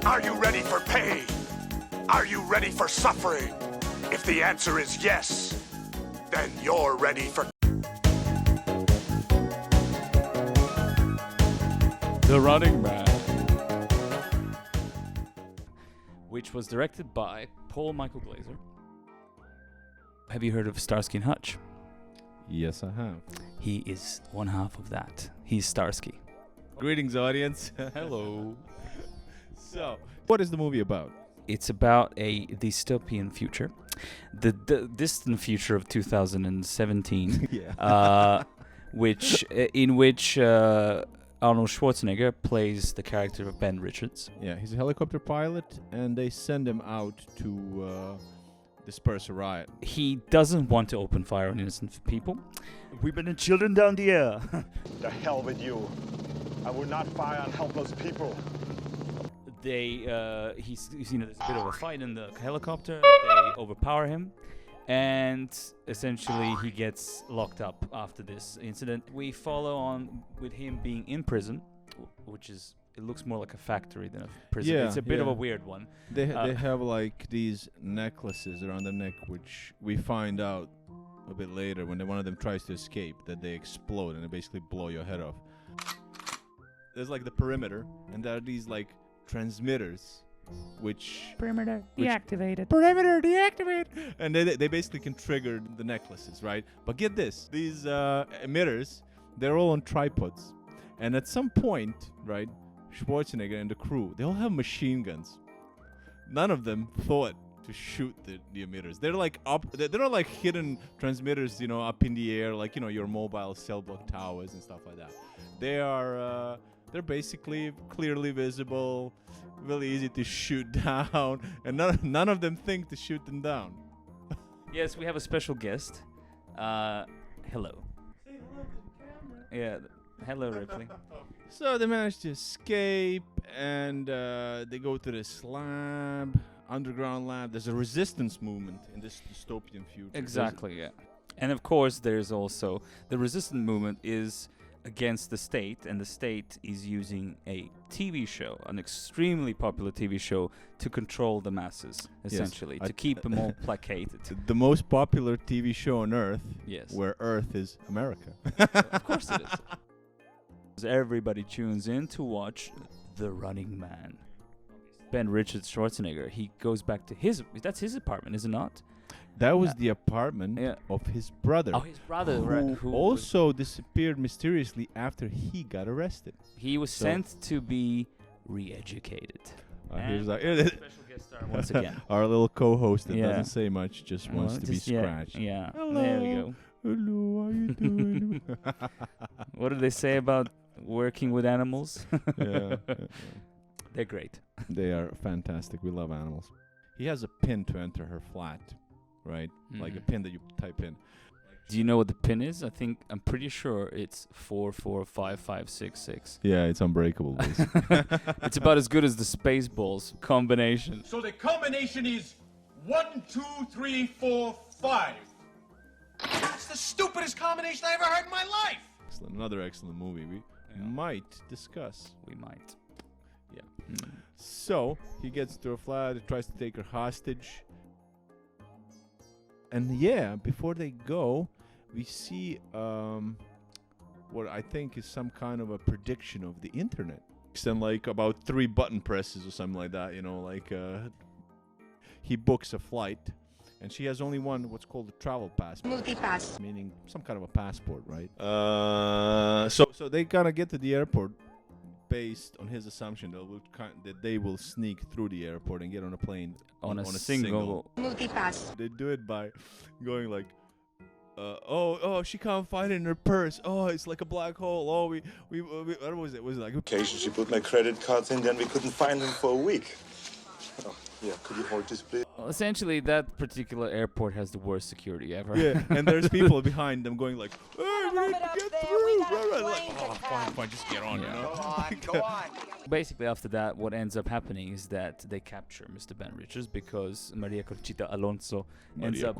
Are you ready for pain? Are you ready for suffering? If the answer is yes, then you're ready for... The Running Man, which was directed by Paul Michael Glaser. Have you heard of Starsky and Hutch? Yes, I have. He is one half of that. He's Starsky. Greetings, audience. Hello. So, what is the movie about? It's about a dystopian future, the distant future of 2017, Yeah. in which Arnold Schwarzenegger plays the character of Ben Richards. Yeah, he's a helicopter pilot, and they send him out to disperse a riot. He doesn't want to open fire on innocent people. Women and children down the air. The hell with you. I will not fire on helpless people. There's a bit of a fight in the helicopter. They overpower him, and essentially he gets locked up after this incident. We follow on with him being in prison, which is, it looks more like a factory than a prison. Yeah, it's a bit of a weird one. They have like these necklaces around the neck, which we find out a bit later when one of them tries to escape, that they explode and they basically blow your head off. There's like the perimeter, and there are these like transmitters, Perimeter deactivated. And they basically can trigger the necklaces, right? But get this, these emitters, they're all on tripods, and at some point, right, Schwarzenegger and the crew, they all have machine guns. None of them thought to shoot the emitters. They're like up, they're not like hidden transmitters, you know, up in the air, like, you know, your mobile cell block towers and stuff like that. They are they're basically clearly visible, really easy to shoot down, and none of them think to shoot them down. Yes, we have a special guest. Hello. Say hello to the camera. Yeah, hello, Ripley. So they manage to escape, and they go to this lab, underground lab. There's a resistance movement in this dystopian future. Exactly, yeah. And of course, there's also the resistance movement is against the state, and the state is using a TV show, an extremely popular TV show, to control the masses, essentially, to keep them all placated. The most popular TV show on Earth, Yes. where Earth is America. Of course it is. Everybody tunes in to watch The Running Man. Ben Richards Schwarzenegger, he goes back to that's his apartment, is it not? That was the apartment of his brother. Oh, his brother, who also disappeared mysteriously after he got arrested. He was sent to be re-educated. Here's our special guest star once again. Our little co-host that doesn't say much, just wants to be scratched. Yeah. Hello. There we go. Hello, how you doing? What do they say about working with animals? Yeah. They're great. They are fantastic. We love animals. He has a pin to enter her flat, right? Like a pin that you type in. Do you know what the pin is? I'm pretty sure it's 445566. Yeah, it's unbreakable. It's about as good as the Spaceballs combination. So the combination is 1, 2, 3, 4, 5. That's the stupidest combination I ever heard in my life. Excellent. Another excellent movie we might discuss. We might. Yeah. So he gets to her flat, he tries to take her hostage. And before they go, we see what I think is some kind of a prediction of the internet. And like about 3 button presses or something like that, you know, like he books a flight, and she has only one, what's called a travel pass. Multipass. Meaning some kind of a passport, right? So they gotta get to the airport based on his assumption that they will sneak through the airport and get on a plane on a single multipass. They do it by going like, she can't find it in her purse. Oh, it's like a black hole. Oh, we what was it? Was it like Occasion she put my credit cards in, then we couldn't find them for a week. Oh, yeah, could you hold this, please? Well, essentially, that particular airport has the worst security ever. Yeah, and there's people behind them going like, hey, we need to get through. Fine, just get on, you know? Go on. Basically, after that, what ends up happening is that they capture Mr. Ben Richards because Maria Conchita Alonso ends up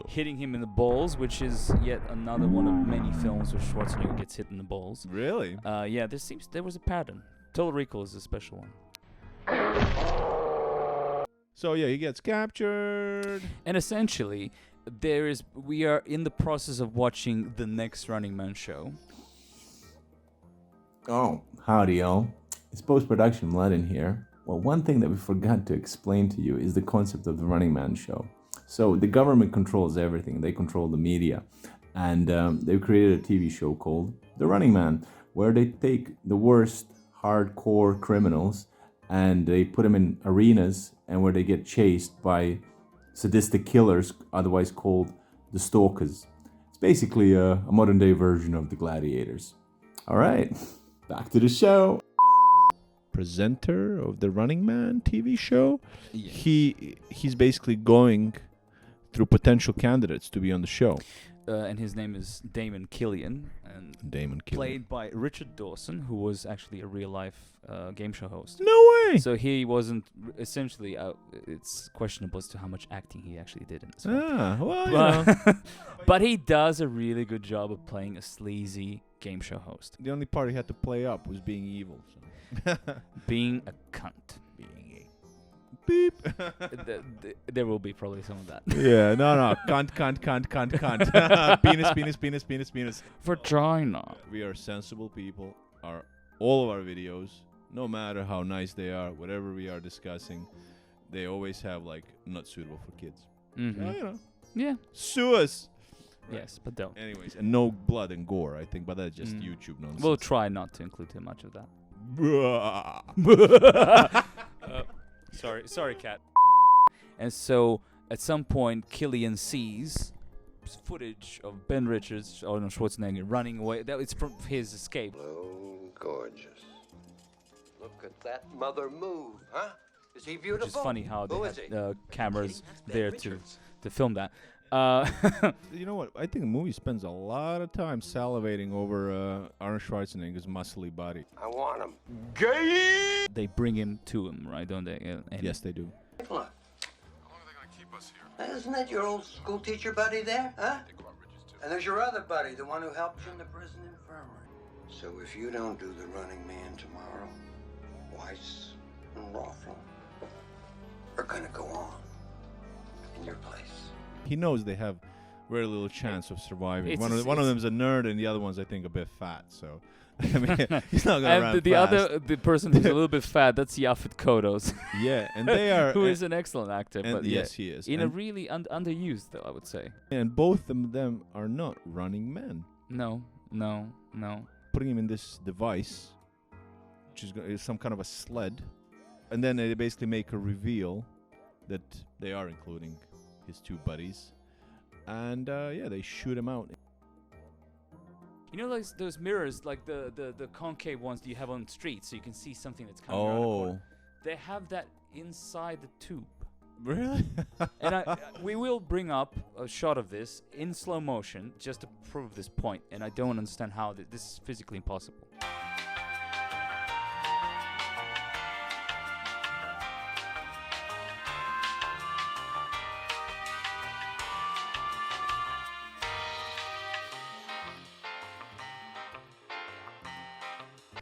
hitting him in the balls, which is yet another one of many films where Schwarzenegger gets hit in the balls. Really? Yeah, there was a pattern. Total Recall is a special one. So yeah, he gets captured. And essentially, we are in the process of watching the next Running Man show. Oh, howdy, y'all. It's post-production Vlad in here. Well, one thing that we forgot to explain to you is the concept of the Running Man show. So the government controls everything. They control the media. And they've created a TV show called The Running Man, where they take the worst hardcore criminals and they put them in arenas and where they get chased by sadistic killers, otherwise called the Stalkers. It's basically a modern-day version of the Gladiators. All right, back to the show. Presenter of the Running Man TV show. Yeah. He's basically going through potential candidates to be on the show. And his name is Damon Killian, and played by Richard Dawson, who was actually a real-life game show host. No way! So he wasn't essentially. It's questionable as to how much acting he actually did in this one. Well, you know. But he does a really good job of playing a sleazy game show host, The only part he had to play up was being evil. So. being a cunt. Beep. There will be probably some of that. Yeah, no. Cunt. Penis. Vagina. We are sensible people. All of our videos, no matter how nice they are, whatever we are discussing, they always have like not suitable for kids. Mm-hmm. So, you know, Yeah. sue us. Yes, but don't. Anyways, and no blood and gore, I think, but that's just YouTube nonsense. We'll try not to include too much of that. Sorry, cat. And so, at some point, Killian sees footage of Ben Richards, Arnold Schwarzenegger, running away. That it's from his escape. Oh, gorgeous. Look at that mother move, huh? Is he beautiful? Which is funny how they Who is had cameras That's there Ben to Richards. film that. You know what? I think the movie spends a lot of time salivating over Arnold Schwarzenegger's muscly body. I want him. They bring him to him, right? Don't they? And Yes, they do. Look. How long are they going to keep us here? Isn't that your old school teacher buddy there, huh? And there's your other buddy, the one who helped you in the prison infirmary. So if you don't do the Running Man tomorrow, Weiss and Rothlo are going to go on in your place. He knows they have very little chance of surviving. It's- One of them's a nerd, and the other one's, I think, a bit fat. So, I mean, he's not gonna run and the fast. the person who's a little bit fat, that's Yaphet Kodos. Yeah, and they are. who is an excellent actor. and But yes, he is. in a and, really underused, though, I would say. and both of them are not running men. No. Putting him in this device, which is some kind of a sled, and then they basically make a reveal that they are including his two buddies, and they shoot him out. You know, like those mirrors, like the concave ones you have on streets, so you can see something that's coming around the corner. They have that inside the tube. Really? And we will bring up a shot of this in slow motion just to prove this point, and I don't understand how this is physically impossible.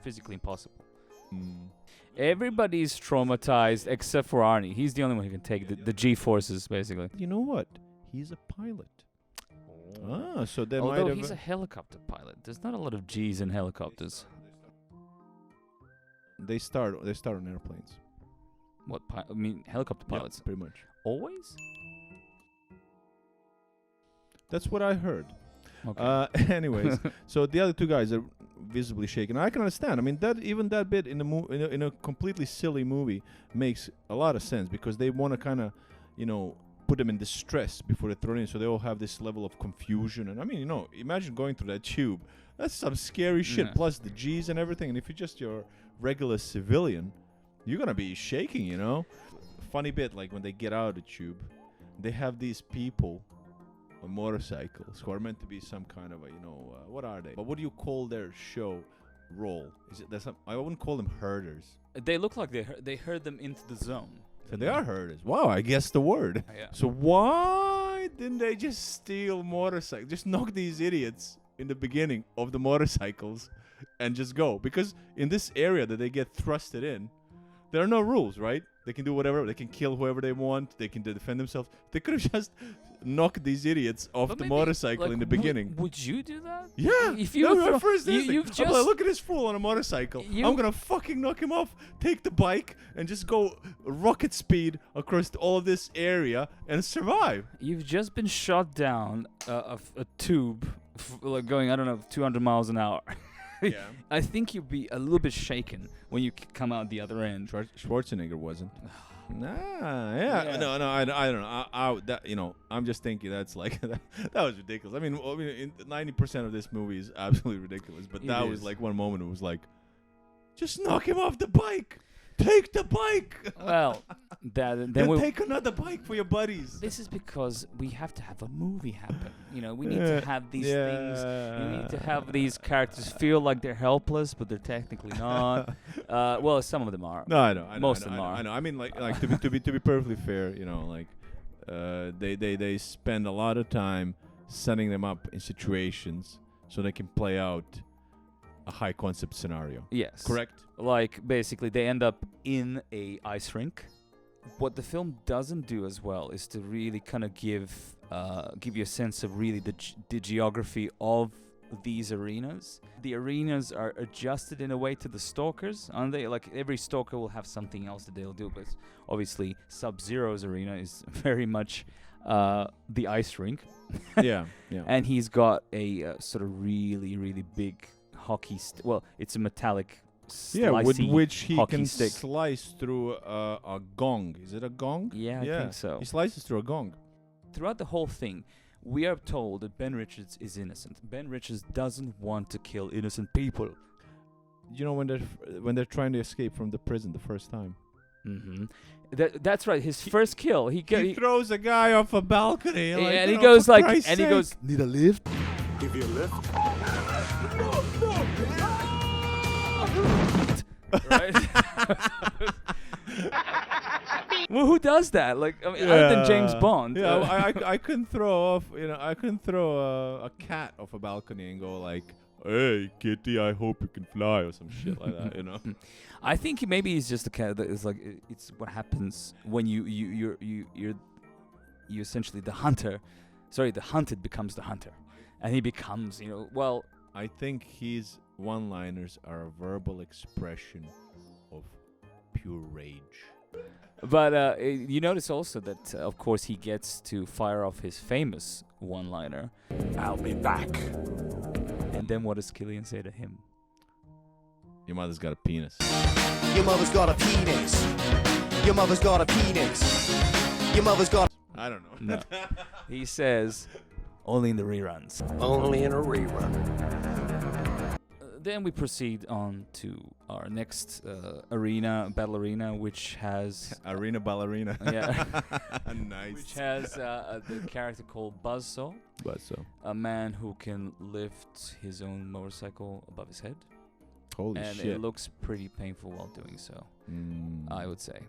Physically impossible. Everybody's traumatized except for Arnie. He's the only one who can take the G-forces, basically. You know what? He's a pilot. So they might Although have. he's a helicopter pilot. There's not a lot of G's in helicopters. They start on airplanes. What? I mean, helicopter pilots. Yeah, pretty much. Always? That's what I heard. Okay. Anyways, so the other two guys are visibly shaken. I can understand. I mean, that bit in a completely silly movie makes a lot of sense because they want to kind of, put them in distress before they throw it in, so they all have this level of confusion. And I mean, imagine going through that tube. That's some scary shit. Yeah. Plus the G's and everything. And if you're just your regular civilian, you're gonna be shaking. Funny bit, like when they get out of the tube, they have these people on motorcycles who are meant to be some kind of what are they? But what do you call their show role? I wouldn't call them herders. They look like they herd them into the zone. So they are herders. Wow, I guess the word. Yeah. So why didn't they just steal motorcycles? Just knock these idiots in the beginning of the motorcycles and just go? Because in this area that they get thrusted in, there are no rules, right? They can do whatever. They can kill whoever they want. They can defend themselves. They could have just knocked these idiots off But the maybe, motorcycle like, in the beginning. Would you do that? Yeah, If you that was throw- my first you- instinct. you've I'm just- like, look at this fool on a motorcycle. You- I'm gonna fucking knock him off, take the bike, and just go rocket speed across all of this area and survive. You've just been shot down a tube, like going, I don't know, 200 miles an hour. Yeah. I think you'd be a little bit shaken when you come out the other end. Schwarzenegger wasn't. Yeah. No, I don't know. I'm just thinking that's like that was ridiculous. I mean, 90% of this movie is absolutely ridiculous, but that was like one moment. It was like, just knock him off the bike. Take the bike. Well, then we take another bike for your buddies. This is because we have to have a movie happen. You know, we need to have these things. You need to have these characters feel like they're helpless, but they're technically not. Well, some of them are. No, I know. Most of them are. I know. I mean, like to be perfectly fair, like they spend a lot of time setting them up in situations so they can play out a high concept scenario. Yes. Correct. Like, basically, they end up in a ice rink. What the film doesn't do as well is to really kind of give you a sense of really the geography of these arenas. The arenas are adjusted in a way to the stalkers, aren't they? Like, every stalker will have something else that they'll do, but obviously Sub-Zero's arena is very much the ice rink. Yeah. And he's got a sort of really, really big hockey well, it's a metallic with slicey which he hockey can stick. slice through a gong. Is it a gong? Yeah, I think so. He slices through a gong. Throughout the whole thing, we are told that Ben Richards is innocent. Ben Richards doesn't want to kill innocent people. You know, when they're trying to escape from the prison the first time. Mm-hmm. That's right. His first kill, he throws a guy off a balcony. yeah, Like, and he for goes like, Christ's and he sake. goes, need a lift? Give you a lift? Right? Well, who does that? Like, I mean, other than James Bond. Yeah, I couldn't throw off. I couldn't throw a cat off a balcony and go like, "Hey, kitty, I hope you can fly" or some shit like that. I think maybe he's just a cat that is like, it's what happens when you're essentially the hunter. Sorry, the hunted becomes the hunter, and he becomes, well. I think his one-liners are a verbal expression of pure rage. But you notice also that, of course, he gets to fire off his famous one-liner. I'll be back. And then what does Killian say to him? Your mother's got a penis. Your mother's got a penis. Your mother's got a penis. Your mother's got... I don't know. No. He says, only in the reruns. Only in a rerun. Then we proceed on to our next battle arena, which has... Arena ballerina. Yeah. Nice. Which has the character called Buzzsaw. A man who can lift his own motorcycle above his head. Holy and shit. it looks pretty painful while doing so, I would say.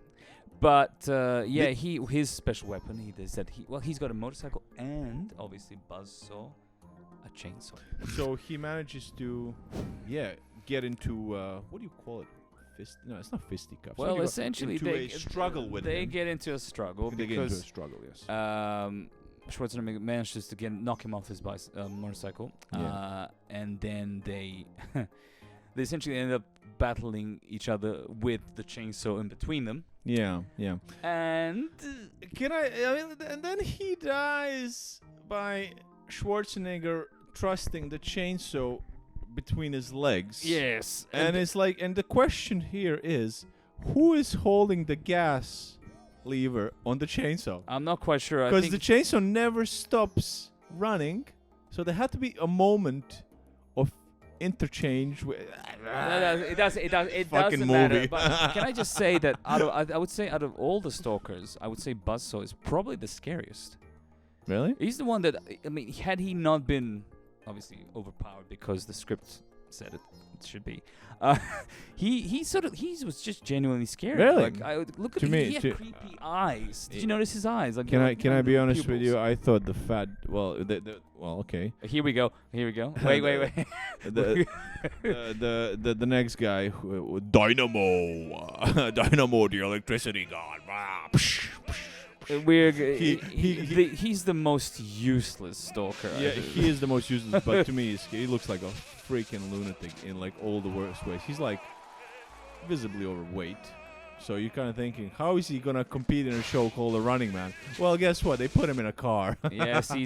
But his special weapon he's got a motorcycle and obviously Buzzsaw, a chainsaw. So he manages to, get into what do you call it? No, it's not fisticuffs. Well, essentially they struggle with they him. get into a struggle They get into a struggle, yes. Schwarzenegger manages to knock him off his motorcycle, and then they essentially end up battling each other with the chainsaw in between them. Yeah. And and then he dies by Schwarzenegger thrusting the chainsaw between his legs. Yes. And it's like, and the question here is, who is holding the gas lever on the chainsaw? I'm not quite sure. Because the chainsaw never stops running, so there had to be a moment of interchange. It doesn't Fucking matter. movie. But can I just say that I would say out of all the stalkers, I would say Buzzsaw is probably the scariest. Really? He's the one that, had he not been obviously overpowered because the script said it should be. He was just genuinely scared. Really? Like, look at To him. me- He had to- creepy eyes. Did you notice his eyes? Like, Can I like be the honest with you? pupils. I thought okay. Here we go. Wait. The next guy, Dynamo, Dynamo, the electricity god. He's the most useless stalker. Yeah, he is the most useless. But to me, he looks like a freaking lunatic in like all the worst ways. He's like visibly overweight. So you're kind of thinking, how is he gonna compete in a show called The Running Man? Well, guess what? They put him in a car. Yes, I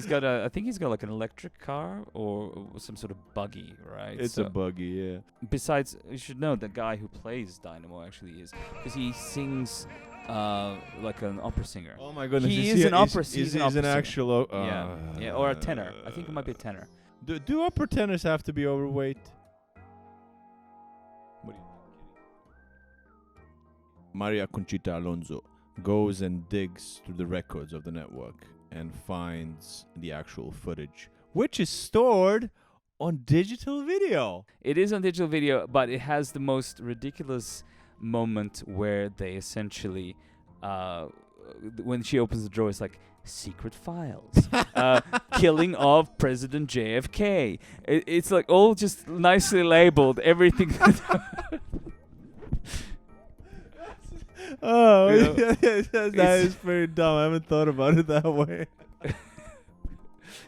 think he's got like an electric car or some sort of buggy, right? It's a buggy, yeah. Besides, you should know the guy who plays Dynamo actually is, because he sings like an opera singer. Oh my goodness! He is is an opera. He's He's an singer. actual. Yeah, or a tenor. I think it might be a tenor. Do opera tenors have to be overweight? What do you think? Maria Conchita Alonso goes and digs through the records of the network and finds the actual footage, which is stored on digital video. It is on digital video, but it has the most ridiculous moment where they essentially, when she opens the drawer, it's like secret files, killing of President JFK. It's like all just nicely labeled, everything. Oh, You know, that is pretty dumb. I haven't thought about it that way.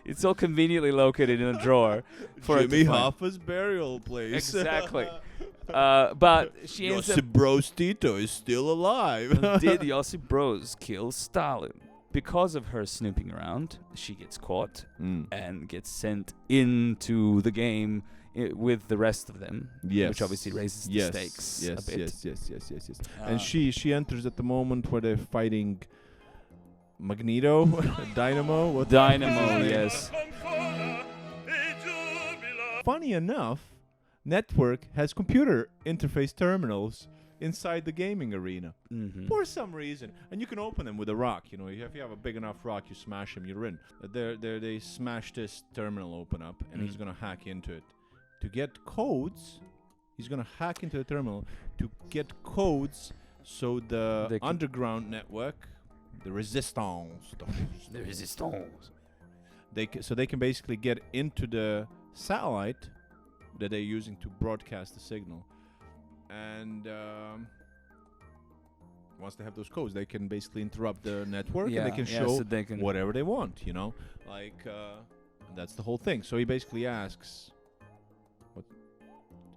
It's all conveniently located in a drawer for it to Jimmy find. Hoffa's burial place. Exactly. But she ends Josip Broz Tito is still alive. up. Did Josip Broz kill Stalin? Because of her snooping around, she gets caught and gets sent into the game with the rest of them. Yes. Which obviously raises the stakes a bit. Yes. And she enters at the moment where they're fighting Magneto, Dynamo. What Dynamo, yes. Funny enough, Network has computer interface terminals inside the gaming arena for some reason, and you can open them with a rock. You know, if you have a big enough rock, you smash them, you're in. They smash this terminal open up, and he's gonna hack into it to get codes. He's gonna hack into the terminal to get codes, so the underground network, the Resistance, they can basically get into the satellite that they're using to broadcast the signal. And once they have those codes, they can basically interrupt the network and they can show so they can whatever they want, you know? Like, that's the whole thing. So he basically asks, what?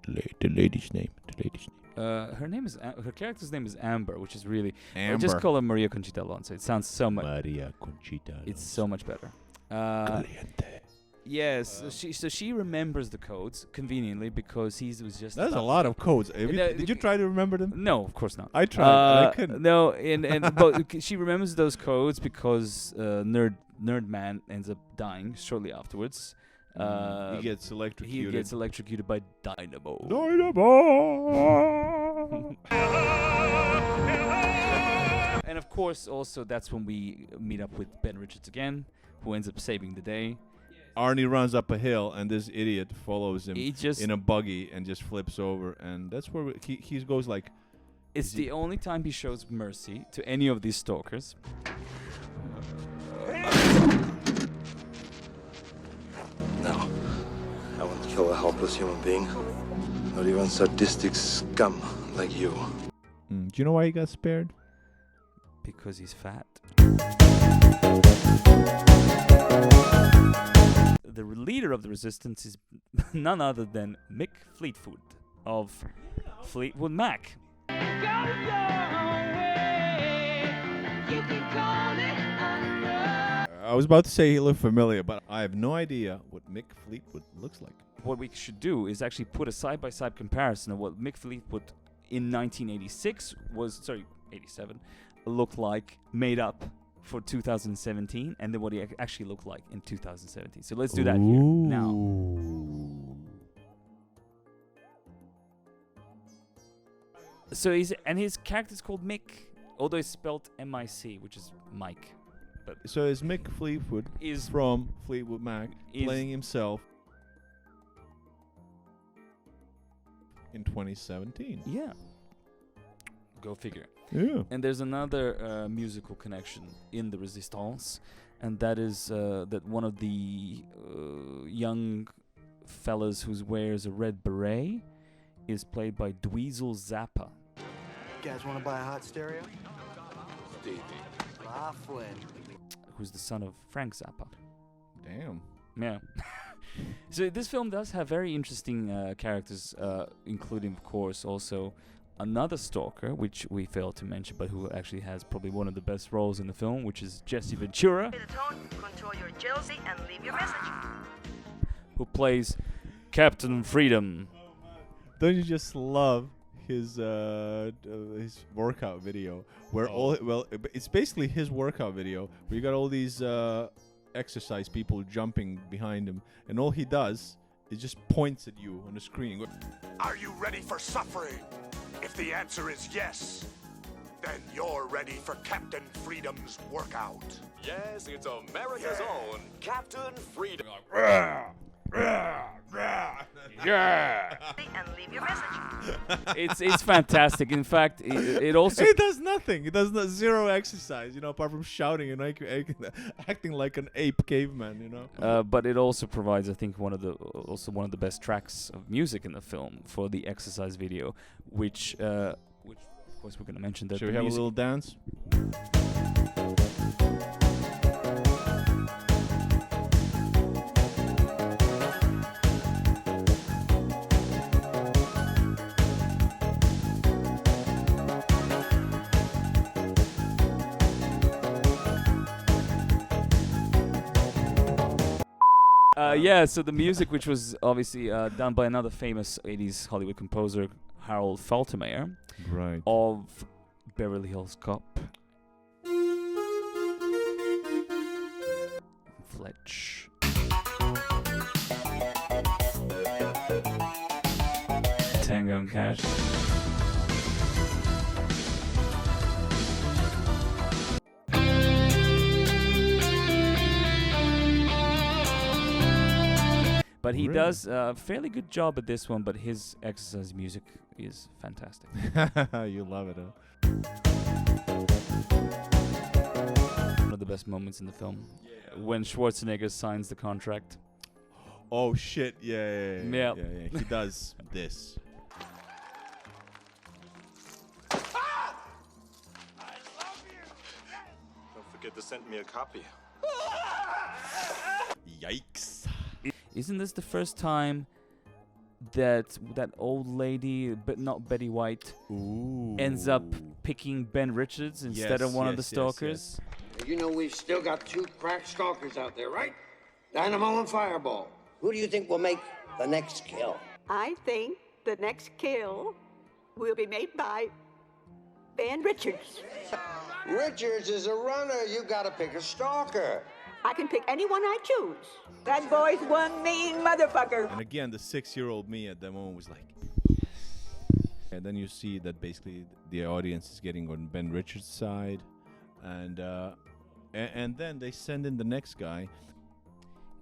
The lady's name. Her name is her character's name is Amber, which is really Amber. I just call her Maria Conchita Alonso. It sounds so much. Maria Conchita Alonso. It's so much better. Yes, so she remembers the codes conveniently because he was just. That's a lot of codes. Did you try to remember them? No, of course not. I tried, but I couldn't. No, and but she remembers those codes because Nerd Man ends up dying shortly afterwards. He gets electrocuted. He gets electrocuted by Dynamo. And of course, also that's when we meet up with Ben Richards again, who ends up saving the day. Arnie runs up a hill, and this idiot follows him He just in a buggy and just flips over, and that's where he goes like. It's the only time he shows mercy to any of these stalkers. No, I won't kill a helpless human being. Not even sadistic scum like you. Do you know why he got spared? Because he's fat. The leader of the resistance is none other than Mick Fleetwood of Fleetwood Mac. I was about to say he looked familiar, but I have no idea what Mick Fleetwood looks like. What we should do is actually put a side-by-side comparison of what Mick Fleetwood in 1987 looked like, made up for 2017, and then what he actually looked like in 2017. So let's do that here now. So his character's called Mick, although it's spelled M-I-C, which is Mike. But So is Mick Fleetwood from Fleetwood Mac playing himself? in 2017. Yeah. Go figure. Yeah. And there's another musical connection in the Resistance, and that is that one of the young fellas who wears a red beret is played by Dweezil Zappa. Guys want to buy a hot stereo? Laughlin. Who's the son of Frank Zappa. Damn. Yeah. So this film does have very interesting characters, including, of course, also another stalker, which we failed to mention, but who actually has probably one of the best roles in the film, which is Jesse Ventura, The tone, control your jealousy, and leave your message. who plays Captain Freedom. Don't you just love his workout video where it's basically his workout video where you got all these exercise people jumping behind him, and all he does is just points at you on the screen. Are you ready for suffering? If the answer is yes, then you're ready for Captain Freedom's workout. Yes, it's America's own Captain Freedom. Yeah. And leave your message. It's fantastic. In fact, it also He does nothing. He does zero exercise, apart from shouting and acting like an ape caveman, but it also provides, I think, one of the best tracks of music in the film for the exercise video, which of course we're going to mention that. Should we have a little dance? So the music, which was obviously done by another famous 80s Hollywood composer, Harold Faltermeyer, right, of Beverly Hills Cop, Fletch, Tango and Cash. But he does a fairly good job at this one, but his exercise music is fantastic. You love it, huh? One of the best moments in the film. When Schwarzenegger signs the contract. Oh, shit. Yeah. Yeah. He does this. Don't forget to send me a copy. Yikes. Isn't this the first time that old lady, but not Betty White, ends up picking Ben Richards instead of one of the stalkers? You know we've still got two crack stalkers out there, right? Dynamo and Fireball. Who do you think will make the next kill? I think the next kill will be made by Ben Richards. Richards is a runner. You gotta pick a stalker. I can pick anyone I choose. That boy's one mean motherfucker. And again, the 6-year-old me at that moment was like... And then you see that basically the audience is getting on Ben Richards' side. And then they send in the next guy.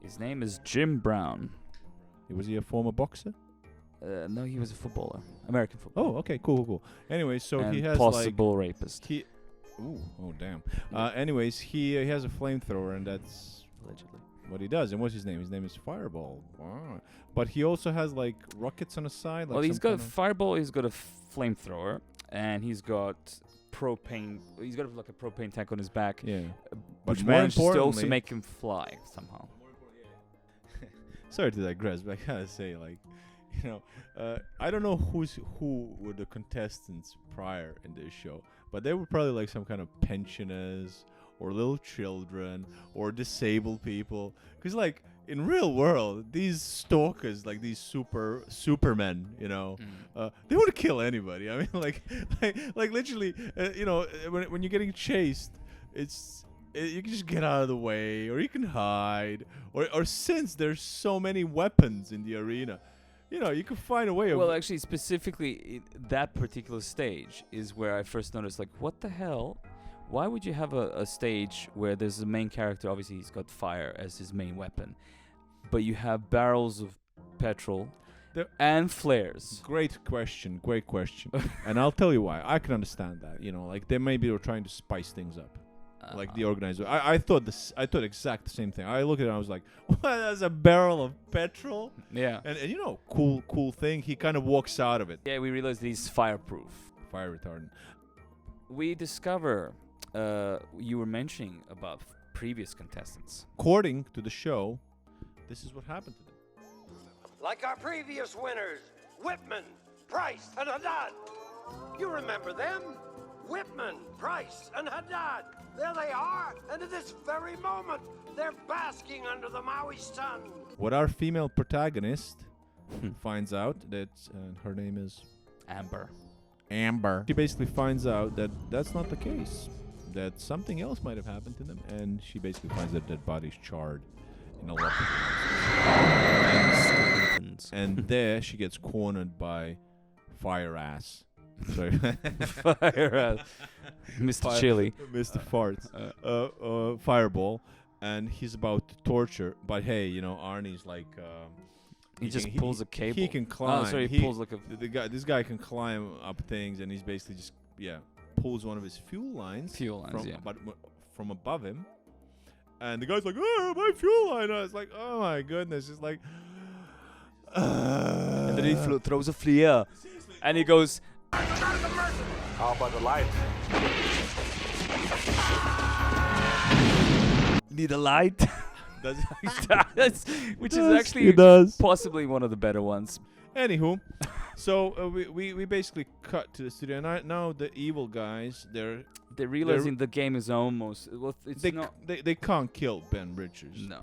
His name is Jim Brown. Was he a former boxer? No, he was a footballer. American footballer. Oh, okay, cool. Anyway, so and he has possible rapist. Oh, damn. Anyways, he has a flamethrower, and that's allegedly what he does. And what's his name? His name is Fireball. Wow. But he also has like rockets on the side. Like well, he's got a fireball. He's got a flamethrower, and he's got propane. He's got like a propane tank on his back. Yeah. Which manages to also make him fly somehow. Sorry to digress, but I gotta say, like, I don't know who were the contestants prior in this show, but they were probably like some kind of pensioners or little children or disabled people. Because like in real world, these stalkers, like these supermen, they want to kill anybody. I mean, like literally, when you're getting chased, you can just get out of the way, or you can hide, or since there's so many weapons in the arena, you can find a way of... Well, actually, specifically, that particular stage is where I first noticed, like, what the hell? Why would you have a stage where there's a main character, obviously he's got fire as his main weapon, but you have barrels of petrol and flares. Great question. And I'll tell you why. I can understand that. Like maybe they were trying to spice things up. Like the organizer. I thought exact the same thing. I looked at it and I was like, what? That's a barrel of petrol? Yeah. And cool thing. He kind of walks out of it. Yeah, we realized he's fireproof. Fire retardant. We discover you were mentioning about previous contestants. According to the show, this is what happened to them. Like our previous winners, Whitman, Price, and Haddad. You remember them? Whitman, Price, and Haddad. There they are, and at this very moment, they're basking under the Maui sun. What our female protagonist finds out that her name is Amber. She basically finds out that that's not the case. That something else might have happened to them, and she basically finds that dead body's charred in a lot of and there she gets cornered by Fire Ass. Sorry. Fire Ass. Mr. Chili. Mr. Farts. Fireball. And he's about to torture, but hey, Arnie's like... he just pulls a cable. He can climb. Oh, sorry, he pulls like a... This guy can climb up things, and he's basically just, pulls one of his fuel lines. From above him. And the guy's like, oh, my fuel line. I was like, oh my goodness. It's like... and then he throws a flare. And he goes... How about the light? Need a light? Which is actually possibly one of the better ones. Anywho, so we basically cut to the studio, and now the evil guys they're realizing the game is almost they can't kill Ben Richards. No,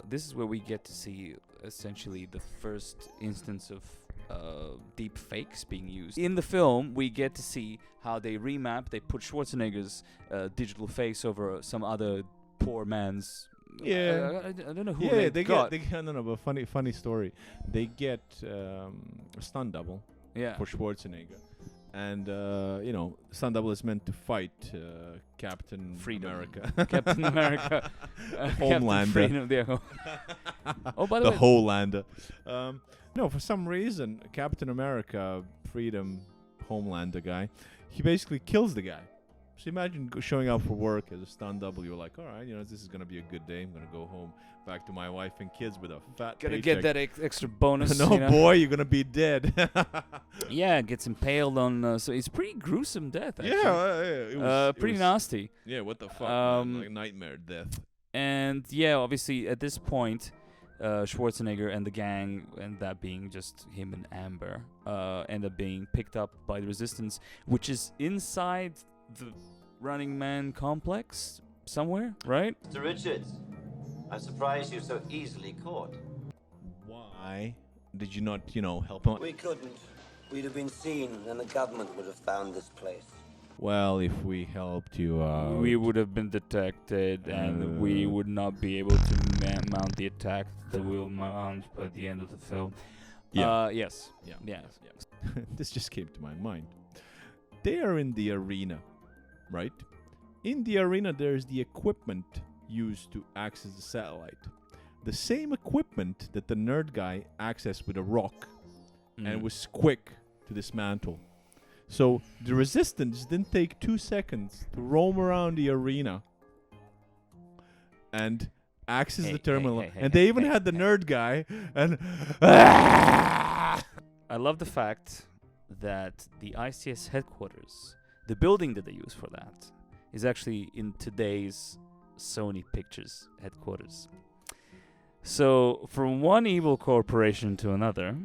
this is where we get to see essentially the first instance of deep fakes being used in the film. We get to see how they remap. They put Schwarzenegger's digital face over some other poor man's. Yeah, I don't know who. Yeah, they got. But funny story. They get a stunt double. Yeah. For Schwarzenegger, and stunt double is meant to fight Captain America. Captain America. Homelander. Oh, by the way, Homelander. No, for some reason, Captain America, Freedom, Homelander guy, he basically kills the guy. So imagine showing up for work as a stunt double. You're like, all right, this is going to be a good day. I'm going to go home back to my wife and kids with a fat Gonna paycheck. get that extra bonus. No, boy, you're going to be dead. Yeah, gets impaled on... so it's pretty gruesome death, actually. Yeah, it was pretty nasty. Yeah, what the fuck, man? Like nightmare death. And yeah, obviously, at this point... Schwarzenegger and the gang, and that being just him and Amber, end up being picked up by the Resistance, which is inside the Running Man complex somewhere, right? Mr. Richards, I'm surprised you're so easily caught. Why did you not, help him? We couldn't. We'd have been seen, and the government would have found this place. Well, if we helped you out... We would have been detected, and we would not be able to mount the attack that we'll mount by the end of the film. Yeah. Yes. Yeah. This just came to my mind. They are in the arena, right? In the arena, there's the equipment used to access the satellite. The same equipment that the nerd guy accessed with a rock and was quick to dismantle. So the Resistance didn't take 2 seconds to roam around the arena and access the terminal. And they even had the nerd guy and... I love the fact that the ICS headquarters, the building that they use for that, is actually in today's Sony Pictures headquarters. So from one evil corporation to another...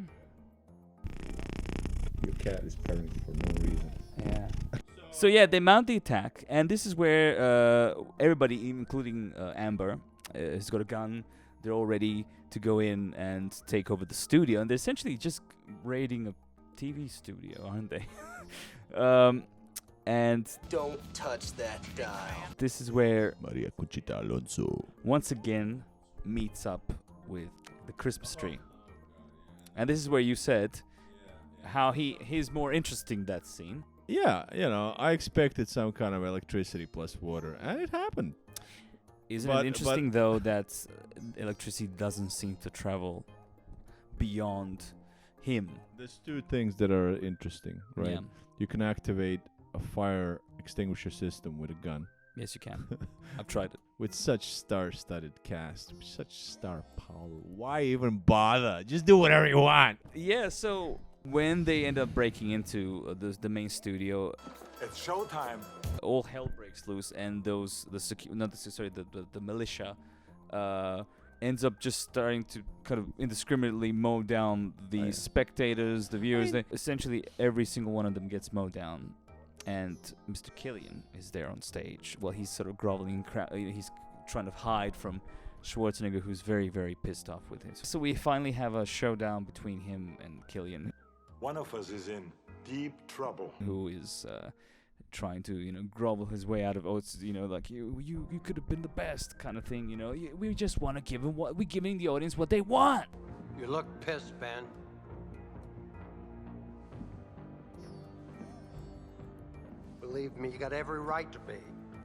Your cat is purring for no reason. Yeah. So yeah, they mount the attack, and this is where everybody, including Amber, has got a gun. They're all ready to go in and take over the studio, and they're essentially just raiding a TV studio, aren't they? And don't touch that dial. This is where Maria Conchita Alonso once again meets up with the Christmas tree, and this is where you said how he's more interesting, that scene. Yeah, I expected some kind of electricity plus water, and it happened. Isn't it interesting, though, that electricity doesn't seem to travel beyond him. There's two things that are interesting, right? Yeah. You can activate a fire extinguisher system with a gun. Yes, you can. I've tried it. With such star-studded cast, with such star power, why even bother? Just do whatever you want. Yeah, so when they end up breaking into the main studio, It's showtime. all hell breaks loose, and the militia ends up just starting to kind of indiscriminately mow down the spectators, the viewers. Essentially, every single one of them gets mowed down. And Mr. Killian is there on stage. Well, he's sort of groveling. He's trying to hide from Schwarzenegger, who's very, very pissed off with his. So we finally have a showdown between him and Killian. One of us is in deep trouble. Who is trying to, grovel his way out of, it's, like, you could have been the best kind of thing, We just want to give him we're giving the audience what they want. You look pissed, Ben. Believe me, you got every right to be.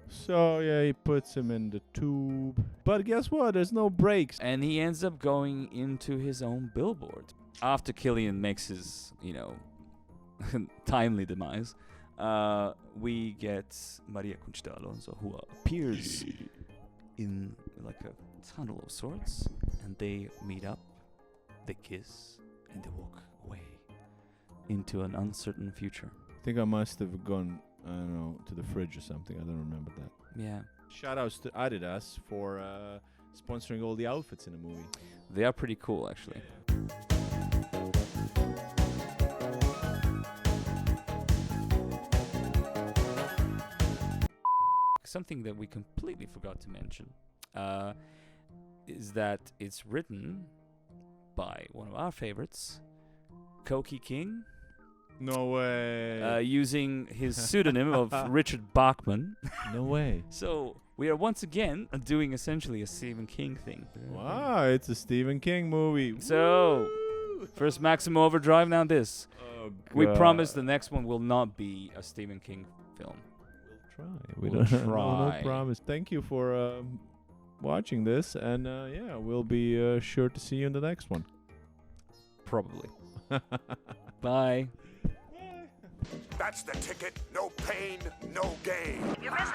So, yeah, he puts him in the tube. But guess what? There's no brakes. And he ends up going into his own billboard. After Killian makes his, timely demise, we get Maria Conchita Alonso, who appears in like a tunnel of sorts, and they meet up, they kiss, and they walk away into an uncertain future. I think I must have gone, I don't know, to the fridge or something. I don't remember that. Yeah. Shoutouts to Adidas for sponsoring all the outfits in the movie. They are pretty cool, actually. Something that we completely forgot to mention is that it's written by one of our favorites, Koki King. No way. Using his pseudonym of Richard Bachman. No way. So we are once again doing essentially a Stephen King thing. Wow, it's a Stephen King movie. So, first Maximum Overdrive, now this. Oh, we God. promise the next one will not be a Stephen King film. We We'll don't try. No promise. Thank you for watching this, and we'll be sure to see you in the next one. Probably. Bye. That's the ticket. No pain, no gain. Leave your message.